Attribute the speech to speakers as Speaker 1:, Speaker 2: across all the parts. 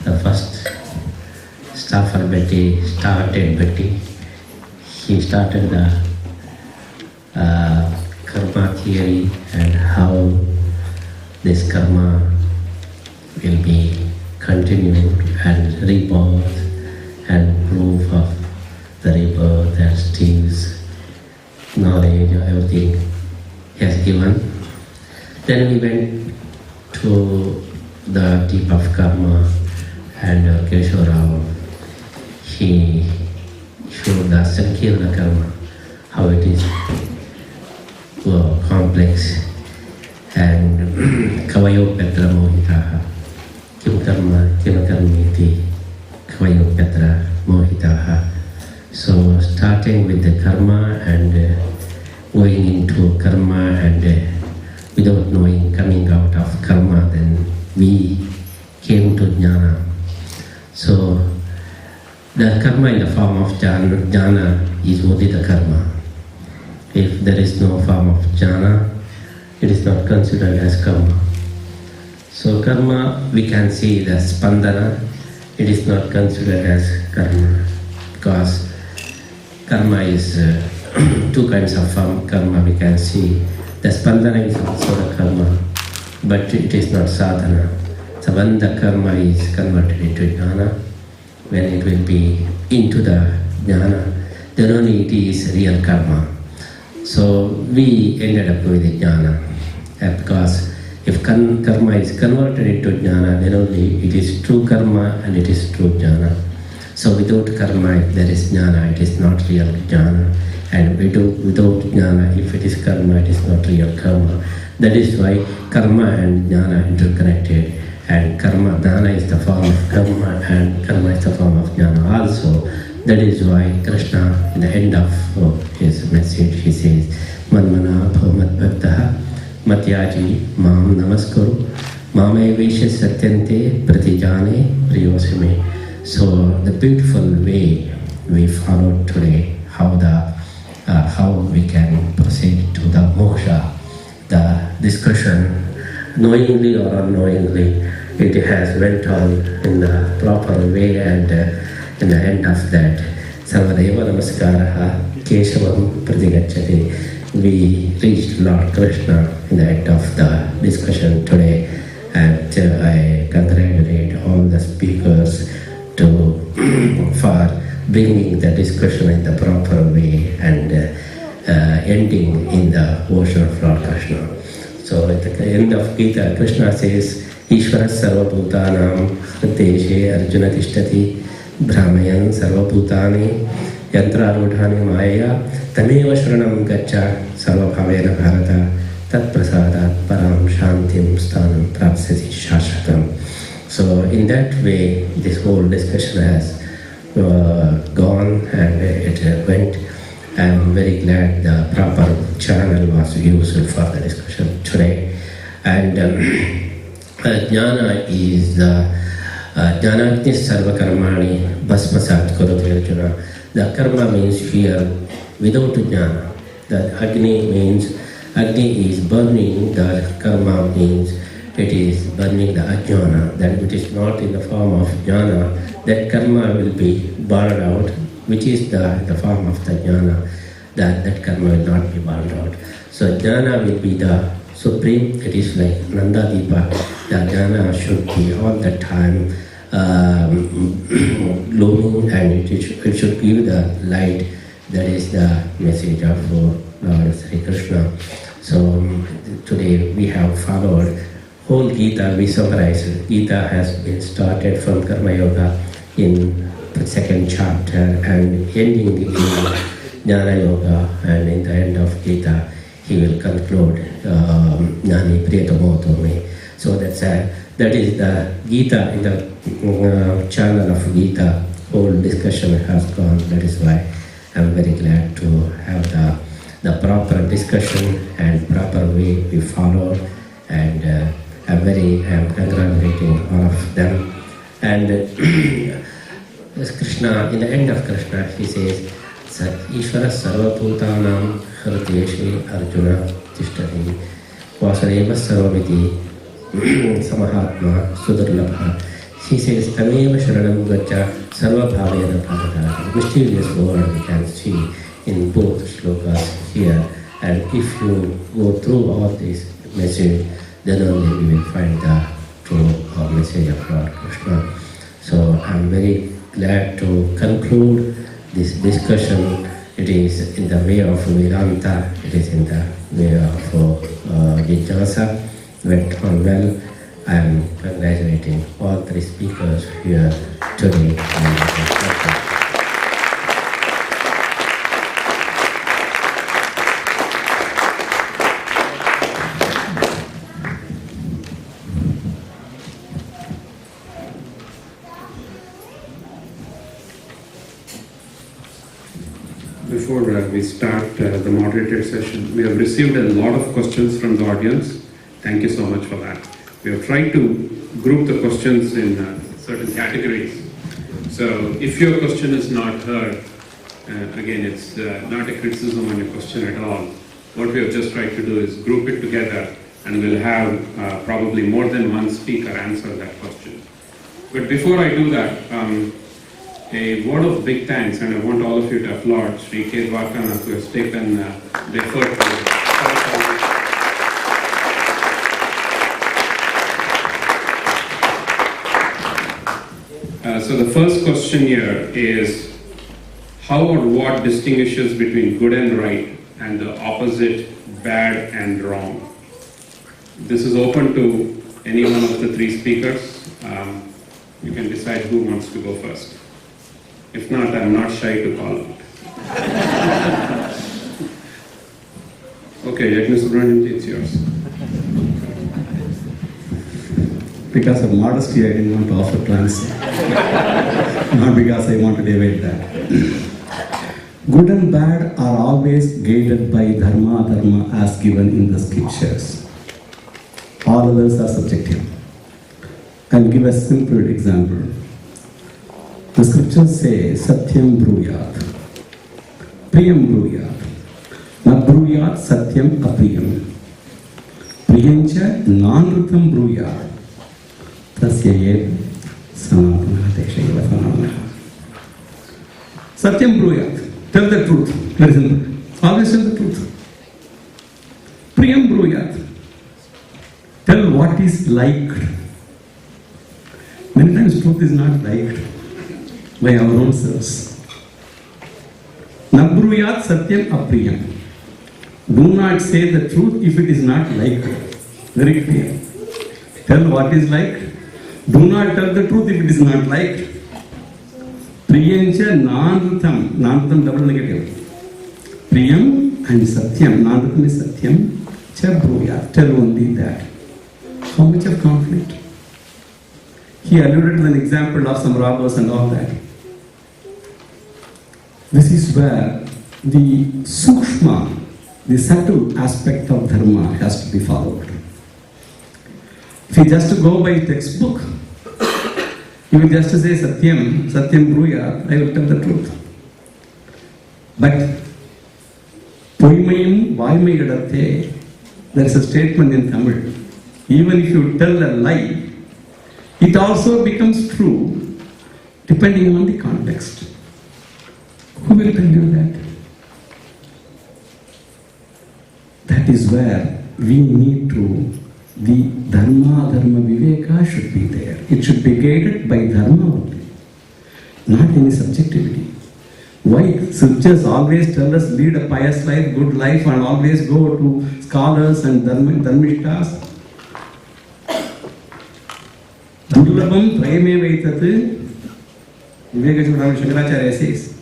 Speaker 1: the first Stafford started Betty. He started the karma theory and how this karma will be continued and rebirth and proof of the rebirth and Steve's knowledge of everything he has given. Then we went to the deep of karma and Keshwarao. He showed the Sankirna karma, how it is complex, and Kavayo Petra Mohitaha, Kim Karma, Kim Karmiti, Kavayo Petra Mohitaha. So starting with the karma and going into karma and without knowing, coming out of karma, then we came to Jnana. So the karma in the form of Jnana is only the karma. If there is no form of Jnana, it is not considered as karma. So karma, we can see the spandana, it is not considered as karma, because karma is two kinds of karma we can see. The spandana is also the karma, but it is not sadhana. So when the karma is converted into jnana, when it will be into the jnana, then only it is real karma. So we ended up with the jnana, because if karma is converted into jnana, then only it is true karma and it is true jnana. So without karma, if there is jnana, it is not real jnana. And without jnana, if it is karma, it is not real karma. That is why karma and jnana interconnected. And karma, jnana is the form of karma and karma is the form of jnana also. That is why Krishna, in the end of his message, he says, Manmana bhavat bhaktaha matyaji mam namaskaru mame veshe satyante pratijane priyosime. So the beautiful way we followed today, how we can proceed to the moksha, the discussion, knowingly or unknowingly, it has went on in the proper way, and in the end of that, Sarvadeva Namaskaraha Keshavam Pratigacchati. We reached Lord Krishna in the end of the discussion today, and I congratulate all the speakers for bringing the discussion in the proper way and ending in the ocean of Lord Krishna. So at the end of Gita, Krishna says, Ishvara Sarvabhutanam Hrideshe Arjuna Tishtati Brahmayan Sarvabhutani Yantrarudhani Maya Tameva Shranam Gacha Sarvabhavena Bharata Tat Prasadat Param Shantim Sthanam Prapsati Shashvatam. So in that way, this whole discussion has gone and it went. I am very glad the proper channel was used for the discussion today. And Jnana is the Jnanagni Sarva Karmani Bhasmasat Kurute Arjuna. The karma means fear without Jnana. The Agni is burning, the karma means it is burning the ajnana, that it is not in the form of jnana, that karma will be burned out, which is the form of the jnana, that karma will not be burned out. So jnana will be the supreme, it is like Nanda Deepa, the jnana should be all the time glowing, and it should give the light. That is the message of Lord Sri Krishna. So today we have followed whole Gita. We summarize. Gita has been started from Karma Yoga in the second chapter and ending in Jnana Yoga, and in the end of Gita he will conclude Jnani Priyatamotome. So that is the Gita. In the channel of Gita, whole discussion has gone. That is why I am very glad to have the proper discussion and proper way we followed, and I am congratulating all of them. And Krishna, in the end of Krishna, he says, Sat Ishvara Sarva Bhutanam Hrideshe Arjuna Tishtati Vasudeva Sarvamiti Samahatma Sudurlabha She says, Tameva Sharanam Gacha Sarva Bhavena Bhavata. Mysterious word we can see in both shlokas here. And if you go through all this message, then only you will find the true message of Lord Krishna. So I'm very glad to conclude this discussion. It is in the way of Vedanta, it is in the way of Jnana. Went on well. I am congratulating all three speakers here today.
Speaker 2: Before we start the moderated session, we have received a lot of questions from the audience. Thank you so much for that. We have tried to group the questions in certain categories. So if your question is not heard, again, it's not a criticism on your question at all. What we have just tried to do is group it together, and we'll have probably more than one speaker answer that question. But before I do that, a word of big thanks, and I want all of you to applaud Sri K. Dwarkanath, who has taken the effort to so the first question here is, how or what distinguishes between good and right and the opposite, bad and wrong? This is open to any one of the three speakers. You can decide who wants to go first. If not, I'm not shy to call it. Okay, Yajna Sugunendra, it's yours.
Speaker 3: Because of modesty, I didn't want to offer to answer. Not because I want to debate that. Good and bad are always guided by dharma as given in the scriptures. All others are subjective. I'll give a simple example. The scriptures say, Satyam bruyat, Priyam bruyat, Na bruyat Satyam apriyam, Priyancha nanrutam bruyat, Tasya yed sanatana deshayava sanatana. Satyam bruyat, tell the truth. Very simple. Always tell the truth. Priyam bruyat, tell what is liked. Many times truth is not liked by our own selves. Nabruyat satyam apriyam. Do not say the truth if it is not liked. Very clear. Tell what is liked. Do not tell the truth if it is not liked. Priyancha nanrutam. Nanrutam double negative. Priyam and satyam. Nanrutam is satyam. Cha bruyat. Tell only that. How much of conflict? He alluded to an example of some robbers and all that. This is where the sukshma, the subtle aspect of dharma has to be followed. If you just go by textbook, you will just say Satyam, Satyam Bruyat, I will tell the truth. But Poimayam Vaimayadatte, there is a statement in Tamil. Even if you tell a lie, it also becomes true depending on the context. Who will tell you that? That is where we need to, the dharma viveka should be there. It should be guided by dharma only, not any subjectivity. Why scriptures always tell us lead a pious life, good life, and always go to scholars and dharmishtas? Durlabam prayame vaitat, Viveka Shankaracharya says,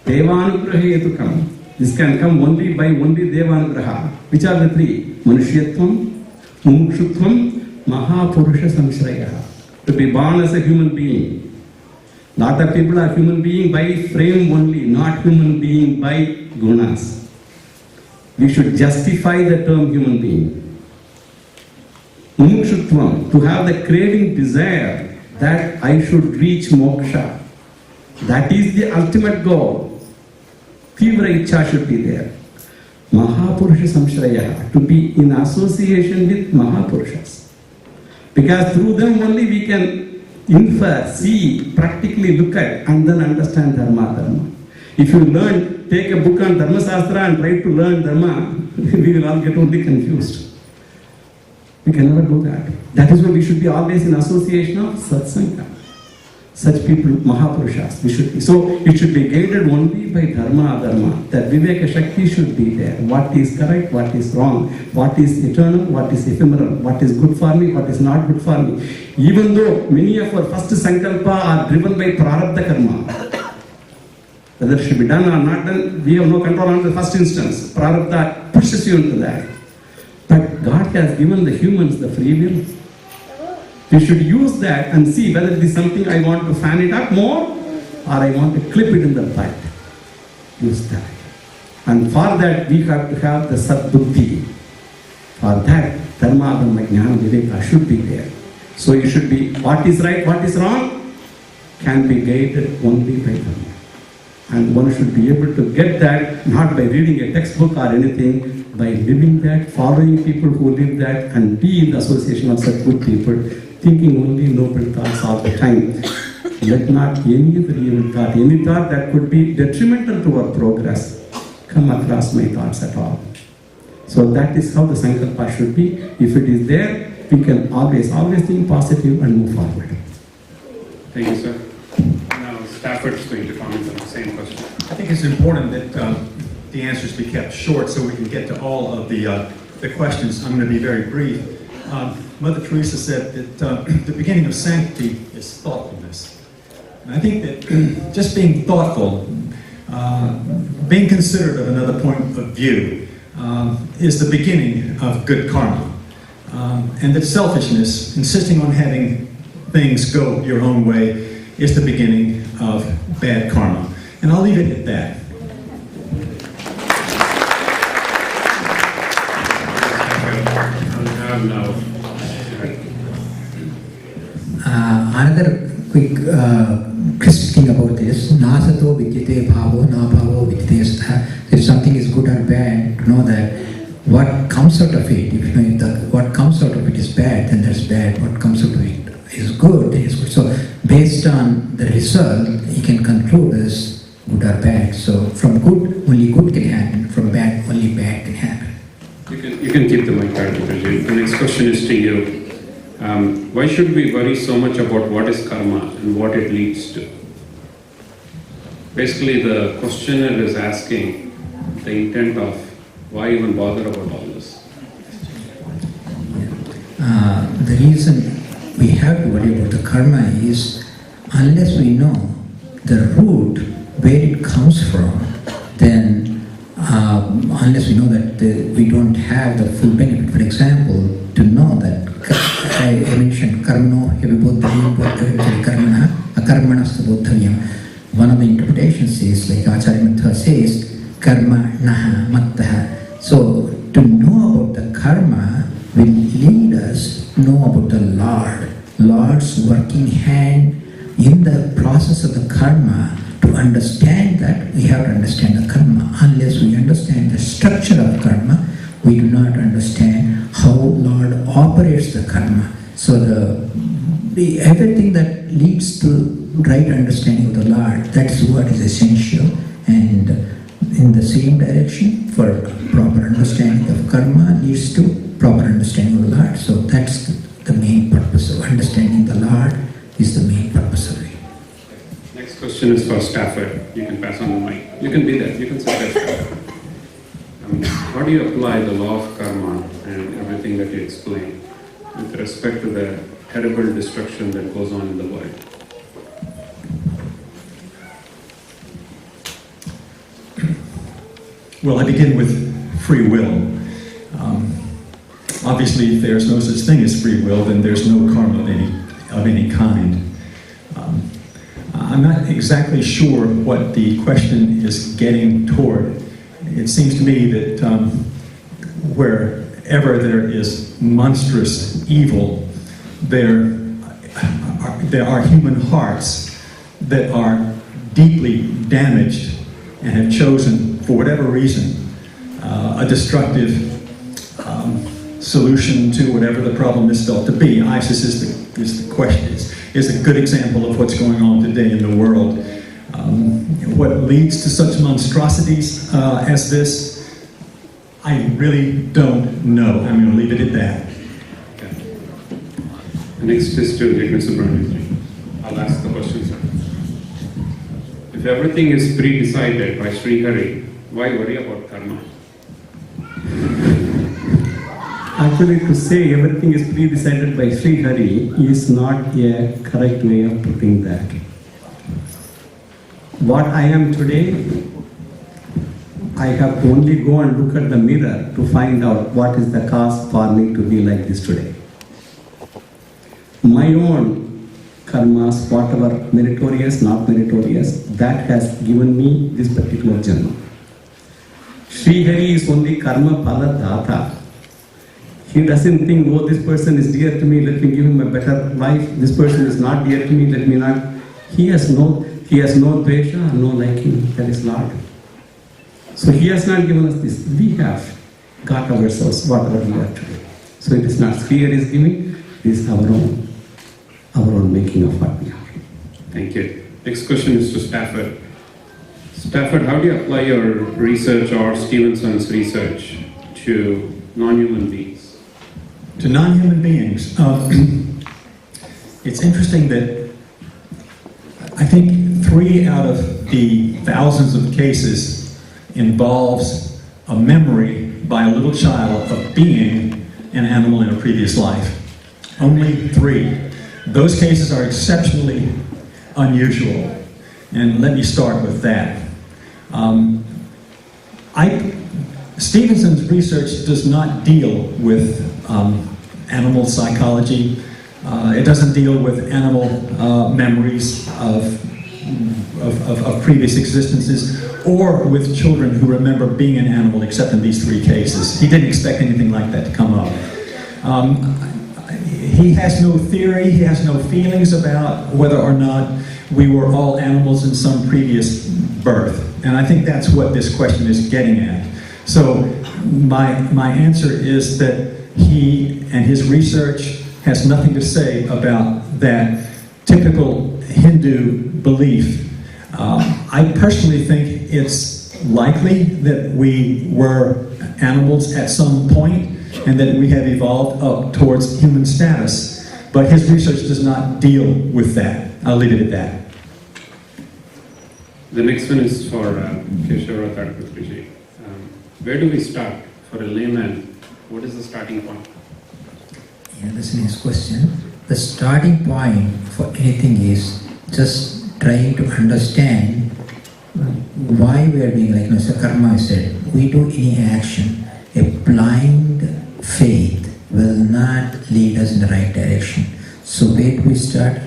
Speaker 3: Devanugraha yetukam. This can come only by Devanugraha. Which are the three? Manushyatvam, Mumukshutvam, Mahapurusha Samshraya. To be born as a human being. Lot of people are human being by frame only, not human being by gunas. We should justify the term human being. Mumukshutvam, to have the craving desire that I should reach moksha. That is the ultimate goal. Tivra Ichcha should be there. Mahapurusha Samshraya, to be in association with Mahapurushas. Because through them only we can infer, see, practically look at, and then understand dharma. If you take a book on Dharma Shastra and try to learn dharma, we will all get only confused. We can never do that. That is why we should be always in association of satsanga. Such people, Mahapurushas, we should be. So it should be guided only by dharma, adharma. That Viveka Shakti should be there. What is correct, what is wrong, what is eternal, what is ephemeral, what is good for me, what is not good for me. Even though many of our first sankalpa are driven by prarabdha karma, whether it should be done or not done, we have no control on the first instance. Prarabdha pushes you into that. But God has given the humans the free will. We should use that and see whether it is something I want to fan it up more or I want to clip it in the bud. Use that. And for that we have to have the sadbuddhi. For that, dharma, dhamma, jnana, viveka should be there. So it should be what is right, what is wrong can be guided only by dharma. And one should be able to get that not by reading a textbook or anything, by living that, following people who live that, and be in the association of such good people, thinking only noble thoughts all the time. Let not any other evil thought, any thought that could be detrimental to our progress, come across my thoughts at all. So that is how the sankalpa should be. If it is there, we can always think positive and move forward.
Speaker 2: Thank you, sir. Now Stafford is going to comment on the same question.
Speaker 4: I think it's important that the answers be kept short so we can get to all of the questions. I'm going to be very brief. Mother Teresa said that the beginning of sanctity is thoughtfulness. And I think that just being thoughtful, being considerate of another point of view, is the beginning of good karma. And that selfishness, insisting on having things go your own way, is the beginning of bad karma. And I'll leave it at that.
Speaker 5: Another quick crisp thing about this, nasato vidyate bhavo, na bhavo vidyate stha. If something is good or bad, to know that what comes out of it, if you know what comes out of it is bad, then that's bad. What comes out of it is good, then is good. So based on the result, you can conclude as good or bad. So from good, only good can happen. From bad, only bad can happen.
Speaker 2: You can keep the mic back. The next question is to you. Why should we worry so much about what is karma and what it leads to? Basically, the questioner is asking the intent of why even bother about all this.
Speaker 5: The reason we have to worry about the karma is unless we know the root, where it comes from, then unless we know that we don't have the full benefit. For example, to know that I mentioned karmano yavibodhavyam bodhavyam karmana akarmanastu bodhavyam. One of the interpretations is like Acharya Mattha says, karma naha mattaha. So to know about the karma will lead us to know about the Lord's working hand in the process of the karma. To understand that, we have to understand the karma. Unless we understand the structure of karma, we do not understand how Lord operates the karma. So everything that leads to right understanding of the Lord, that's what is essential. And in the same direction, for proper understanding of karma leads to proper understanding of the Lord. So that's the main purpose of understanding the Lord is the main purpose of it.
Speaker 2: Next question is for Stafford. You can pass on the mic. You can be there. You can sit there. How do you apply the law of karma and everything that you explained with respect to the terrible destruction that goes on in the world?
Speaker 4: Well, I begin with free will. Obviously, if there's no such thing as free will, then there's no karma of any kind. I'm not exactly sure what the question is getting toward. It seems to me that wherever there is monstrous evil, there are human hearts that are deeply damaged and have chosen, for whatever reason, a destructive solution to whatever the problem is felt to be. ISIS is a good example of what's going on today in the world. What leads to such monstrosities as this, I really don't know. I'm going to leave it at that.
Speaker 2: Next is to Jnaana. I'll ask the question, sir. If everything is pre-decided by Sri Hari, why worry about karma?
Speaker 3: Actually, to say everything is pre-decided by Sri Hari is not a correct way of putting that. What I am today, I have to only go and look at the mirror to find out what is the cause for me to be like this today. My own karmas, whatever meritorious, not meritorious, that has given me this particular janma. Sri Hari is only karma pala data. He doesn't think, oh, this person is dear to me, let me give him a better life. This person is not dear to me, let me not. He has no dvesha, no liking. That is Lord. So he has not given us this. We have got ourselves whatever we are today. So it is not Sri Hari is giving, it is our own making of what we are.
Speaker 2: Thank you. Next question is to Stafford. Stafford, how do you apply your research or Stevenson's research to non-human beings?
Speaker 4: To non-human beings, it's interesting that I think 3 out of the thousands of cases involves a memory by a little child of being an animal in a previous life. Only 3. Those cases are exceptionally unusual, and let me start with that. Stevenson's research does not deal with animal psychology. It doesn't deal with animal memories of previous existences, or with children who remember being an animal, except in these 3 cases. He didn't expect anything like that to come up. He has no theory, he has no feelings about whether or not we were all animals in some previous birth. And I think that's what this question is getting at. So my answer is that he and his research has nothing to say about that typical Hindu belief. I personally think it's likely that we were animals at some point and that we have evolved up towards human status. But his research does not deal with that. I'll leave it at that.
Speaker 2: The next one is for Keshava Tadpathriji. Where do we start? For a layman, what is the starting point?
Speaker 5: Yeah, that's a nice question. The starting point for anything is just trying to understand why we are doing, like Mr. Karma said, we do any action. A blind faith will not lead us in the right direction. So where do we start?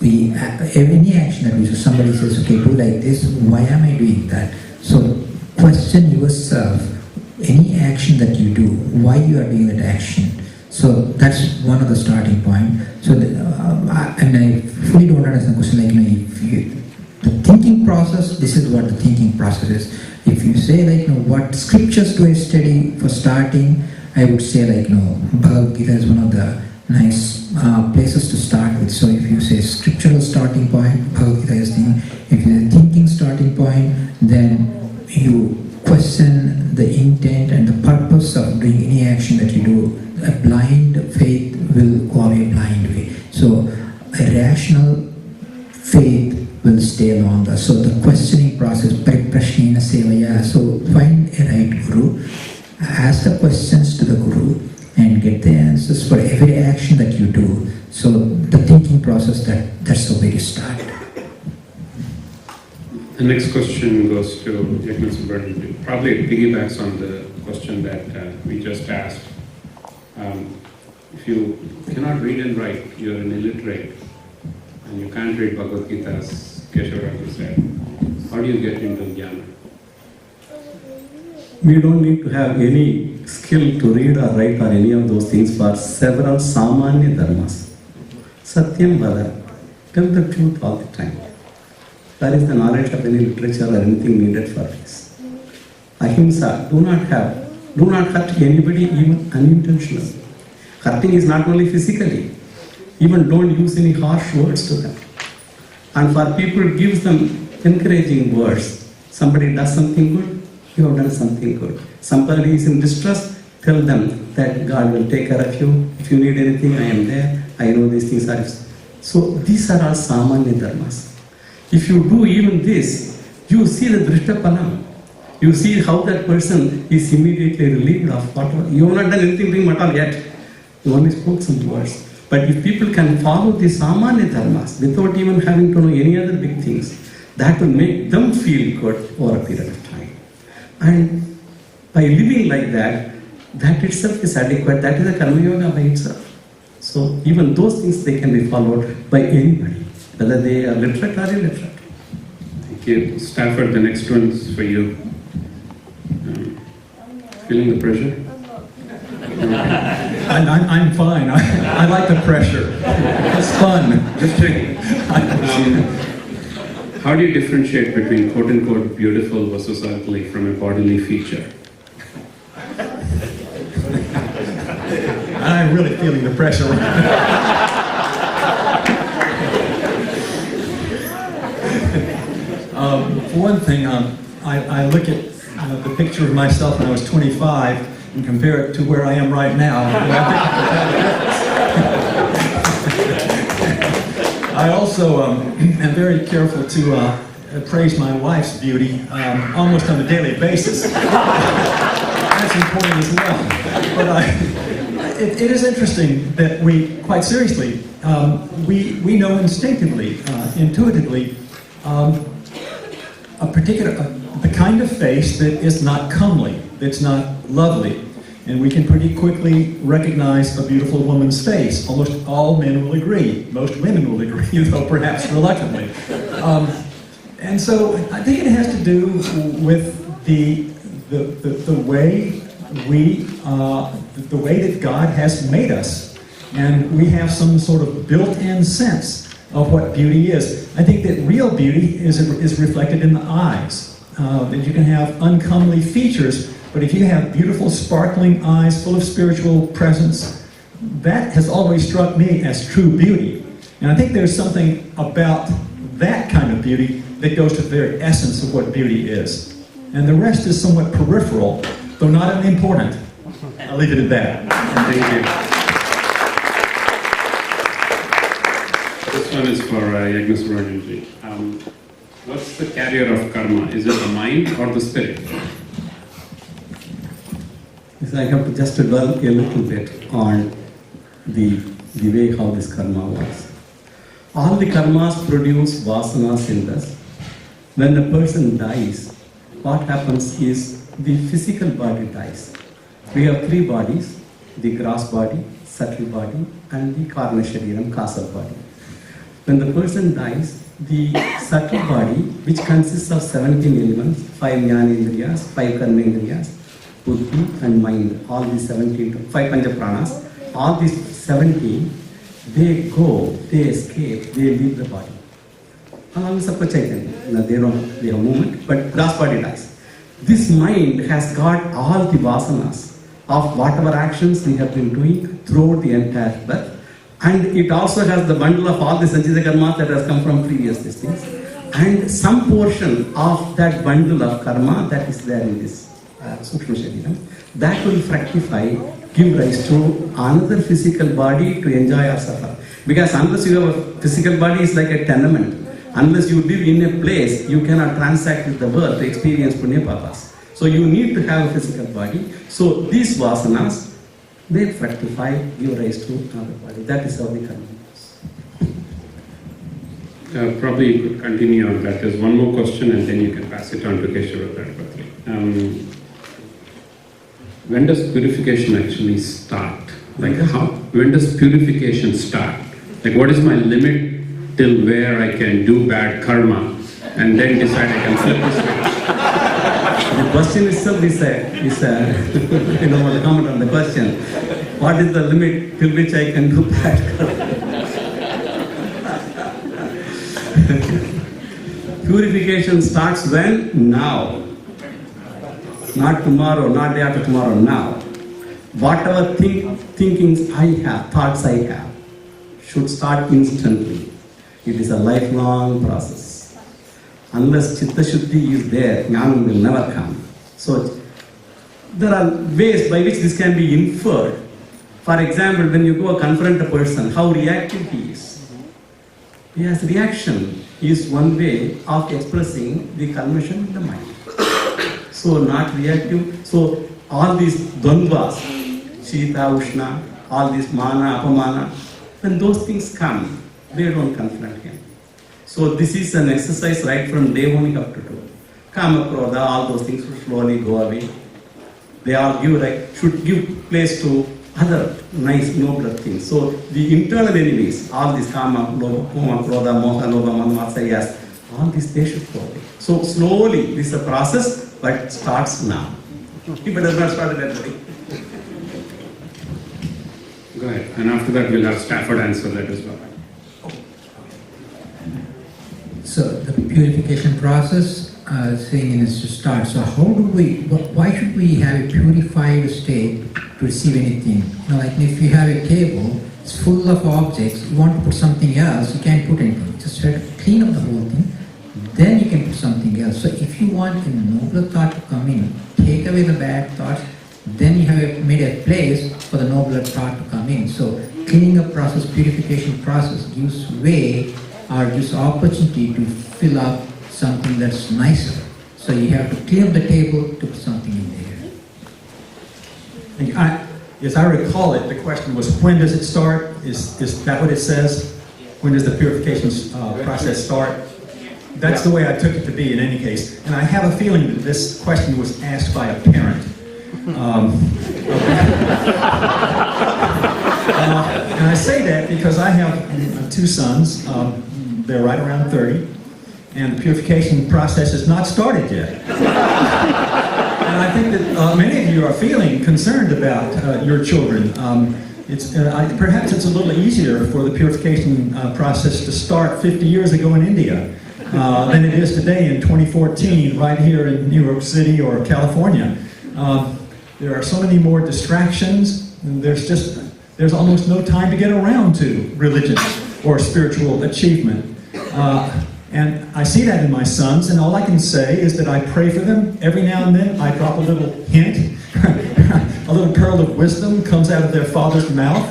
Speaker 5: Any action that we do, somebody says, okay, do like this, why am I doing that? So question yourself, any action that you do, why you are doing that action. So that's one of the starting point. So, I fully don't understand the question, the thinking process, this is what the thinking process is. If you say what scriptures do I study for starting, I would say Bhagavad Gita is one of the nice places to start with. So if you say scriptural starting point, Bhagavad Gita is the, if you say thinking starting point, then you question the intent and the purpose of doing any action that you do. A blind faith will go away a blind way. So a rational faith will stay longer. So the questioning process, Pariprashnena Sevaya, so find a right guru, ask the questions to the guru and get the answers for every action that you do. So the thinking process, that's the way to start.
Speaker 2: The next question goes to Jnaana. Probably it piggybacks on the question that we just asked. If you cannot read and write, you're an illiterate, and you can't read Bhagavad Gita, as Keshava said, how do you get into Jnana?
Speaker 3: We don't need to have any skill to read or write or any of those things for several samanya dharmas. Satyam vada, tell the truth all the time. That is the knowledge of any literature or anything needed for this. Ahimsa, do not have Do not hurt anybody, even unintentionally. Hurting is not only physically, even don't use any harsh words to them. And for people, gives them encouraging words. Somebody does something good, you have done something good. Somebody is in distress, tell them that God will take care of you. If you need anything, I am there. I know these things are. So these are all Samanya dharmas. If you do even this, you see the Drishtapanam. You see how that person is immediately relieved of whatever. You have not done anything to him at all yet. You only spoke some words. But if people can follow the Samanya dharmas without even having to know any other big things, that will make them feel good over a period of time. And by living like that, that itself is adequate. That is a karma yoga by itself. So even those things, they can be followed by anybody, whether they are literate or illiterate.
Speaker 2: Thank you. Stafford, the next one is for you. Feeling the pressure?
Speaker 4: I'm fine. I like the pressure. It's fun.
Speaker 2: Just checking. How do you differentiate between quote-unquote beautiful versus ugly from a bodily feature?
Speaker 4: I'm really feeling the pressure. For one thing, I look at the picture of myself when I was 25 and compare it to where I am right now. I also am very careful to praise my wife's beauty almost on a daily basis. That's important as well. But it is interesting that we, quite seriously, we know instinctively, intuitively, the kind of face that is not comely, that's not lovely. And we can pretty quickly recognize a beautiful woman's face. Almost all men will agree. Most women will agree, though perhaps reluctantly. And so I think it has to do with the way the way that God has made us. And we have some sort of built-in sense of what beauty is. I think that real beauty is reflected in the eyes. That you can have uncomely features, but if you have beautiful, sparkling eyes full of spiritual presence, that has always struck me as true beauty. And I think there's something about that kind of beauty that goes to the very essence of what beauty is. And the rest is somewhat peripheral, though not unimportant. I'll leave it at that.
Speaker 2: Thank you. This one is for Yajna. What's the carrier of karma? Is it the mind or the spirit?
Speaker 3: Yes, I have to just dwell a little bit on the way how this karma works. All the karmas produce vasanas in us. When a person dies, what happens is the physical body dies. We have three bodies, the gross body, subtle body, and the karma shariram, causal body. When the person dies, the subtle body, which consists of 17 elements, 5 jnana indriyas, 5 karma indriyas, buddhi and mind, all these 17, 5 pancha pranas, all these 17, they go, they escape, they leave the body. Along with Chaitanya, they have movement, but gross body dies. This mind has got all the vasanas of whatever actions we have been doing throughout the entire birth. And it also has the bundle of all the sanchita karma that has come from previous things. And some portion of that bundle of karma that is there in this Sukshma Shariram, that will fructify, give rise to another physical body to enjoy or suffer. Because unless you have a physical body, it's like a tenement. Unless you live in a place, you cannot transact with the world to experience punya papas. So you need to have a physical body. So these vasanas, they fructify, give rise to another body. That is how the karma goes.
Speaker 2: Probably you could continue on that. There's one more question and then you can pass it on to Keshava Prabhupatri. When does purification actually start? Like when does purification start? Like what is my limit till where I can do bad karma and then decide I can flip the switch?
Speaker 3: The question itself is a you want to comment on the question. What is the limit till which I can do bad karma? Purification starts when? Now. not tomorrow, not day after tomorrow, now. Whatever thinkings I have, thoughts I have, should start instantly. It is a lifelong process. Unless Chitta Shuddhi is there, Jnana will never come. So, there are ways by which this can be inferred. For example, when you go confront a person, how reactive he is. He has reaction is one way of expressing the conversion in the mind. So not reactive. So all these dvandvas, Shita, Ushna, all these mana, apamana, when those things come, they don't confront him. So this is an exercise right from day 1 up to 2. Kama, Krodha, all those things will slowly go away. They all should give place to other nice, nobler things. So the internal enemies, all these Kama, Krodha, Moha, Lobha, Manmasayas, all these they should go away. So slowly, this is a process, but it starts now. If it does not start at everybody.
Speaker 2: Go ahead. And after that, we'll have Stafford answer that as well.
Speaker 5: So the purification process, saying is to start. So how do we, why should we have a purified state to receive anything? You know, like if you have a table, it's full of objects, you want to put something else, you can't put anything. Just try to clean up the whole thing, then you can put something else. So if you want a nobler thought to come in, take away the bad thoughts, then you have made a place for the nobler thought to come in. So cleaning up process, purification process gives way or gives opportunity to fill up something that's nicer. So you have to clear the table to put something in there.
Speaker 4: As I recall it, the question was, when does it start? Is that what it says? When does the purification process start? That's the way I took it to be in any case. And I have a feeling that this question was asked by a parent. And I say that because I have 2 sons. They're right around 30. And the purification process has not started yet. And I think that many of you are feeling concerned about your children. Perhaps it's a little easier for the purification process to start 50 years ago in India than it is today in 2014 right here in New York City or California. There are so many more distractions, and there's almost no time to get around to religion or spiritual achievement. And I see that in my sons, and all I can say is that I pray for them. Every now and then I drop a little hint, a little pearl of wisdom comes out of their father's mouth,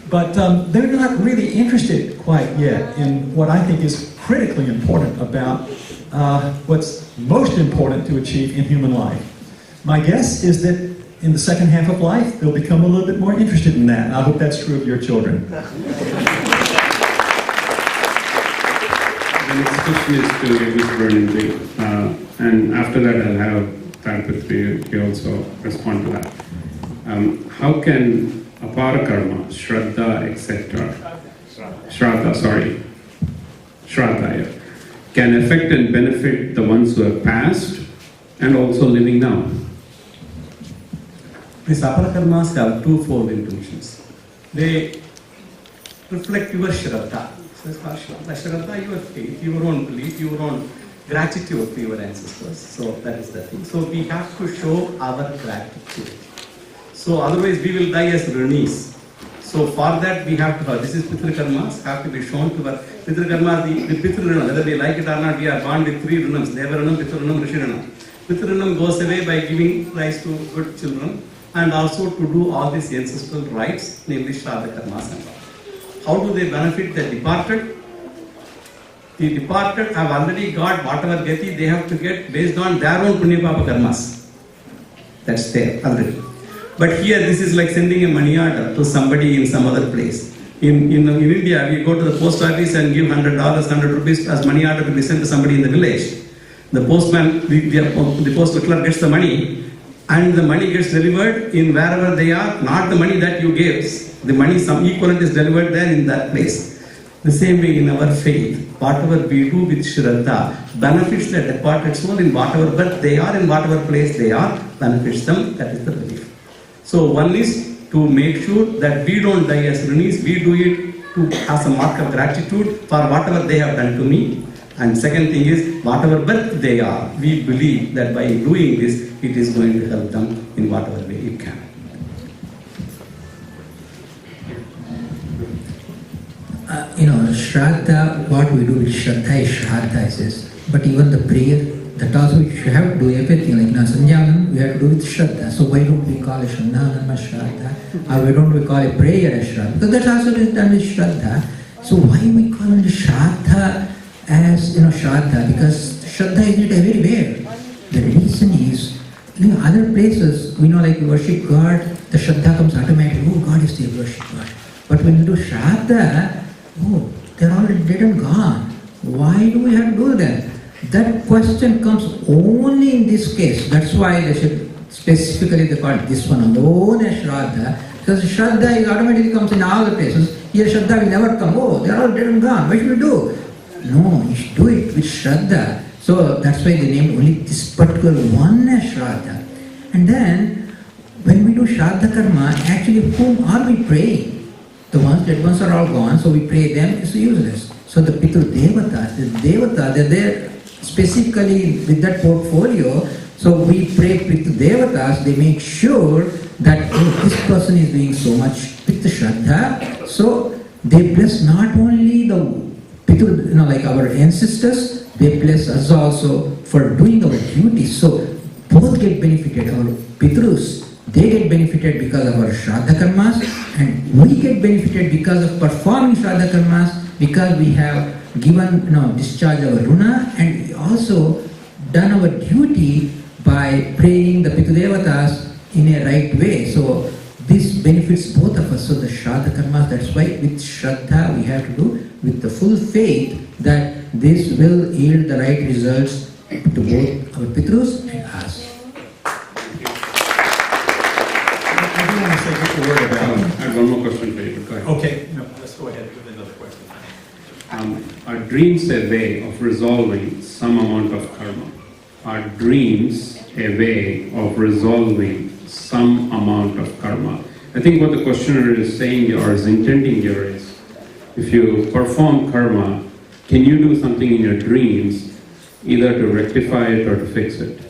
Speaker 4: but they're not really interested quite yet in what I think is critically important about what's most important to achieve in human life. My guess is that in the second half of life, they'll become a little bit more interested in that, and I hope that's true of your children.
Speaker 2: The next question is to Mr. Sugunendra, and after that I'll have Tirtha also respond to that. How can apara karma, Shraddha, etc. Shraddha, can affect and benefit the ones who have passed and also living now?
Speaker 3: These apara karmas have twofold intentions. They reflect your Shraddha. So it's called Shraddha. Shraddha, your faith, your own belief, your own gratitude to your ancestors. So that is the thing. So we have to show our gratitude. So otherwise we will die as Runis. So for that we have to, this is Pitra Karmas, have to be shown to our Pitra Karma, the Pitra Runam, whether we like it or not, we are born with 3 Runams, Deva Runam, Pitra Runam, Rishi Runam. Pitra Runam goes away by giving rise to good children and also to do all these ancestral rites, namely Shraddha Karmas and all. How do they benefit the departed? The departed have already got whatever gati they have to get based on their own Punya Papa Karmas. That's there already. But here this is like sending a money order to somebody in some other place. In India, we go to the post office and give $100, 100 rupees as money order to be sent to somebody in the village. The postman, the postal clerk gets the money and the money gets delivered in wherever they are, not the money that you gave. The money, some equivalent is delivered there in that place. The same way in our faith, whatever we do with Shraddha benefits the departed soul in whatever birth they are, in whatever place they are, benefits them, that is the belief. So one is to make sure that we don't die as Runis, we do it as a mark of gratitude for whatever they have done to me. And second thing is, whatever birth they are, we believe that by doing this, it is going to help them in whatever way it can.
Speaker 5: Shraddha, what we do with Shraddha is Shraddha, it says. But even the prayer, that also we should have to do everything. Like Samgama, we have to do with Shraddha. So why don't we call it Jnaana Shraddha? Or why don't we call it prayer as Shraddha? Because that's also is done with Shraddha. So why we call it Shraddha as Shraddha? Because Shraddha is not everywhere. The reason is, other places, we know like we worship God, the Shraddha comes automatically. Oh, God is there, worship God. But when we do Shraddha, oh, they're already dead and gone. Why do we have to do that? That question comes only in this case. That's why they should specifically they call this one alone as Shraddha. Because Shraddha is automatically comes in all the places. Here Shraddha will never come. Oh, they're all dead and gone. What should we do? No, you should do it with Shraddha. So that's why they named only this particular one as Shraddha. And then, when we do Shraddha Karma, actually whom are we praying? The dead ones are all gone, so we pray them, it's useless. So the Pitu Devata, they're there specifically with that portfolio. So we pray Pitu Devatas, they make sure that this person is doing so much Pitu Shraddha. So they bless not only the Pitu, like our ancestors, they bless us also for doing our duties. So both get benefited. Our Pitrus, they get benefited because of our Shraddha Karmas, and we get benefited because of performing Shraddha Karmas, because we have given, discharge our Runa, and we also done our duty by praying the Pitu Devatas in a right way. So this benefits both of us. So the Shraddha Karmas, that's why with Shraddha we have to do with the full faith that this will yield the right results to both our Pitrus and us.
Speaker 2: I have one more question for you. Go ahead.
Speaker 4: Okay, no, let's go ahead with another question.
Speaker 2: Are dreams a way of resolving some amount of karma? Are dreams a way of resolving some amount of karma? I think what the questioner is saying or is intending here is, if you perform karma, can you do something in your dreams either to rectify it or to fix it?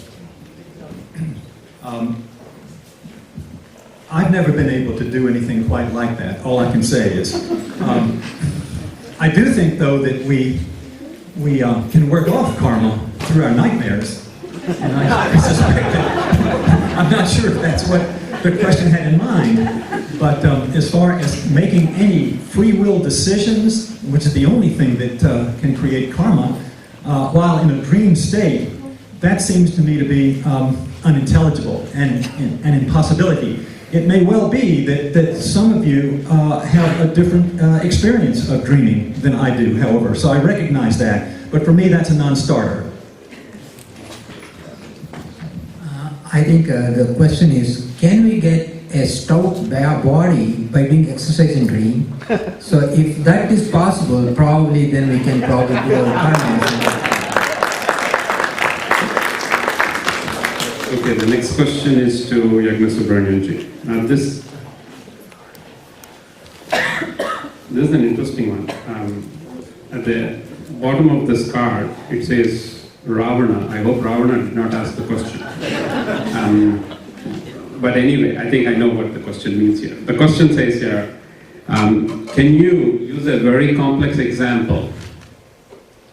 Speaker 4: I've never been able to do anything quite like that. All I can say is, I do think though that we can work off karma through our nightmares. And I suspect that, I'm not sure if that's what the question had in mind, but as far as making any free will decisions, which is the only thing that can create karma, while in a dream state, that seems to me to be unintelligible and an impossibility. It may well be that some of you have a different experience of dreaming than I do, however, so I recognize that. But for me, that's a non-starter.
Speaker 5: I think the question is, can we get a stout body by doing exercise and dream? So if that is possible, probably then we can probably do our karma.
Speaker 2: Okay, the next question is to Yagna Subramanianji. Now this is an interesting one. At the bottom of this card, it says Ravana. I hope Ravana did not ask the question. But anyway, I think I know what the question means here. The question says here, can you use a very complex example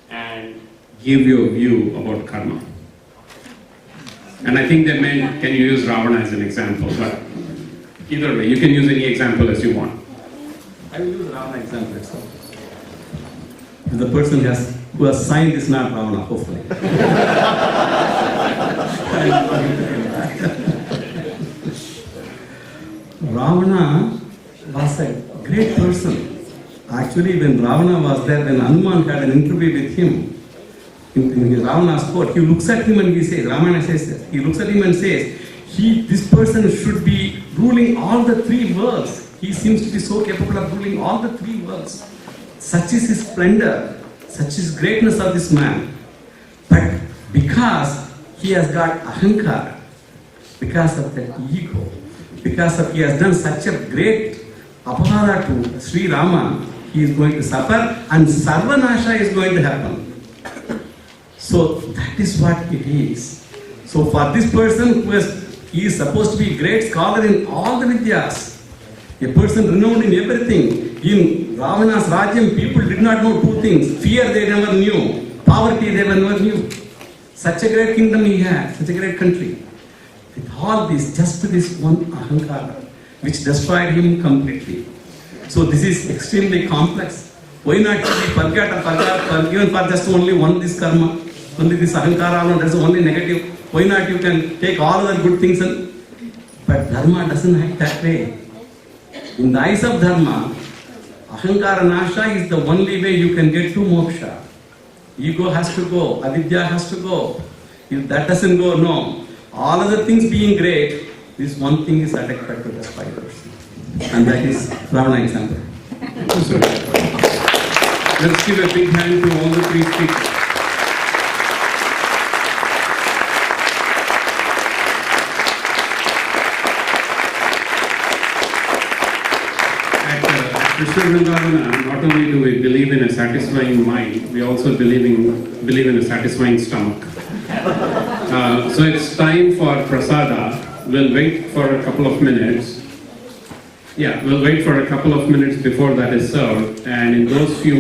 Speaker 2: and give your view about karma? And I think they meant, can you use Ravana as an example? But either way, you can use any example as you want.
Speaker 3: I will use Ravana example itself. The person who has signed is not Ravana, hopefully. Ravana was a great person. Actually, when Ravana was there, when Hanuman had an interview with him, in Ravana's court, he looks at him and he says, Ravana says, he looks at him and says, this person should be ruling all the three worlds. He seems to be so capable of ruling all the three worlds. Such is his splendor, such is greatness of this man. But because he has got ahankara, because of that ego, because of he has done such a great apahara to Sri Rama, he is going to suffer and Sarvanasha is going to happen. So that is what it is. So for this person he is supposed to be a great scholar in all the Vidyas, a person renowned in everything. In Ravana's Rajyam, people did not know two things. Fear they never knew, poverty they never knew. Such a great kingdom he had, such a great country. With all this, just this one ahankara, which destroyed him completely. So this is extremely complex. Why not we forget even for just only one this karma, only this ahankara, that's only negative. Why not you can take all other good things but dharma doesn't act that way. In the eyes of dharma, ahankara nasha is the only way you can get to moksha. Ego has to go, avidya has to go. If that doesn't go, no. All other things being great, this one thing is adequate to destroy the person. And that is Ravana example.
Speaker 2: Let's give a big hand to all the three speakers. At Krishna Vrindavana, not only do we believe in a satisfying mind, we also believe in a satisfying stomach. So it's time for prasada. We'll wait for a couple of minutes. Yeah, we'll wait for a couple of minutes before that is served, and in those few